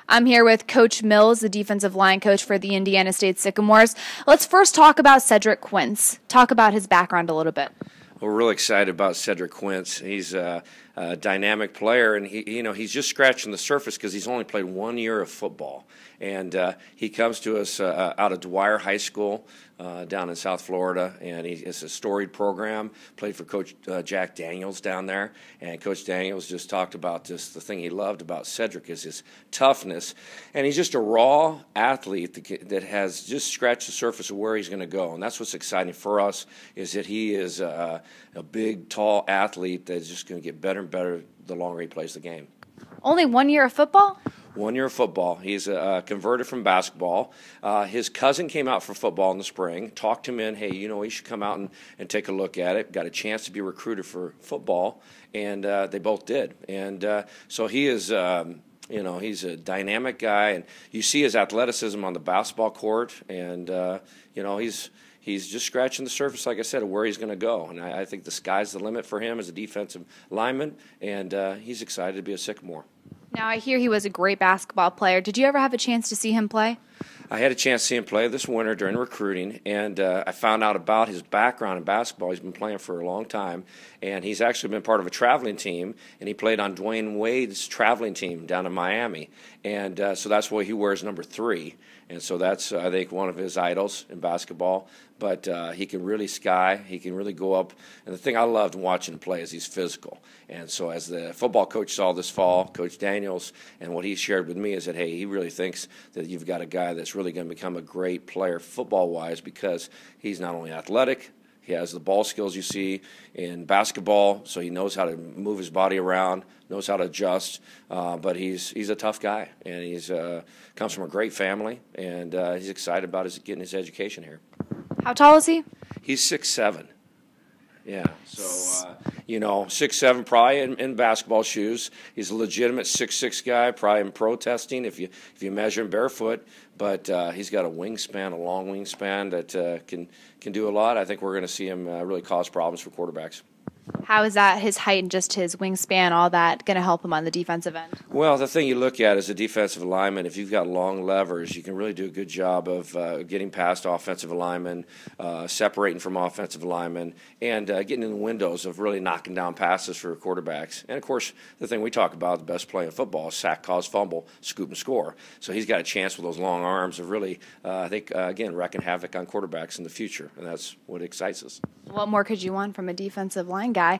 I'm here with Coach Mills, the defensive line coach for the Indiana State Sycamores. Let's first talk about Cedric Quince. Talk about his background a little bit. We're really excited about Cedric Quince. He's a dynamic player, and he's just scratching the surface because he's only played 1 year of football. And he comes to us out of Dwyer High School down in South Florida, and it's a storied program. Played for Coach Jack Daniels down there, and Coach Daniels just talked about just the thing he loved about Cedric is his toughness, and he's just a raw athlete that has just scratched the surface of where he's going to go, and that's what's exciting for us is that he is a big, tall athlete that's just going to get better and better the longer he plays the game. Only 1 year of football? 1 year of football. He's converted from basketball. His cousin came out for football in the spring, talked him in, hey, you should come out and take a look at it. Got a chance to be recruited for football, and they both did. And so he is, he's a dynamic guy, and you see his athleticism on the basketball court, and, he's just scratching the surface, like I said, of where he's going to go. And I think the sky's the limit for him as a defensive lineman, and he's excited to be a Sycamore. Now, I hear he was a great basketball player. Did you ever have a chance to see him play? I had a chance to see him play this winter during recruiting, and I found out about his background in basketball. He's been playing for a long time, and he's actually been part of a traveling team, and he played on Dwayne Wade's traveling team down in Miami. And so that's why he wears number 3. And so that's, I think, one of his idols in basketball. But he can really sky. He can really go up. And the thing I loved watching him play is he's physical. And so as the football coach saw this fall, Coach Daniels, and what he shared with me is that, hey, he really thinks that you've got a guy that's really going to become a great player football-wise because he's not only athletic, he has the ball skills you see in basketball, so he knows how to move his body around, knows how to adjust. But he's a tough guy, and he's comes from a great family, and he's excited about getting his education here. How tall is he? He's 6'7". Yeah, so 6'7", probably in basketball shoes. He's a legitimate 6'6" guy, probably in pro testing if you measure him barefoot. But he's got a wingspan, a long wingspan that can do a lot. I think we're going to see him really cause problems for quarterbacks. How is that, his height and just his wingspan, all that, going to help him on the defensive end? Well, the thing you look at as a defensive lineman, if you've got long levers, you can really do a good job of getting past offensive linemen, separating from offensive linemen, and getting in the windows of really knocking down passes for quarterbacks. And, of course, the thing we talk about, the best play in football is sack, cause, fumble, scoop, and score. So he's got a chance with those long arms of really, I think, again, wreaking havoc on quarterbacks in the future, and that's what excites us. What more could you want from a defensive line guy?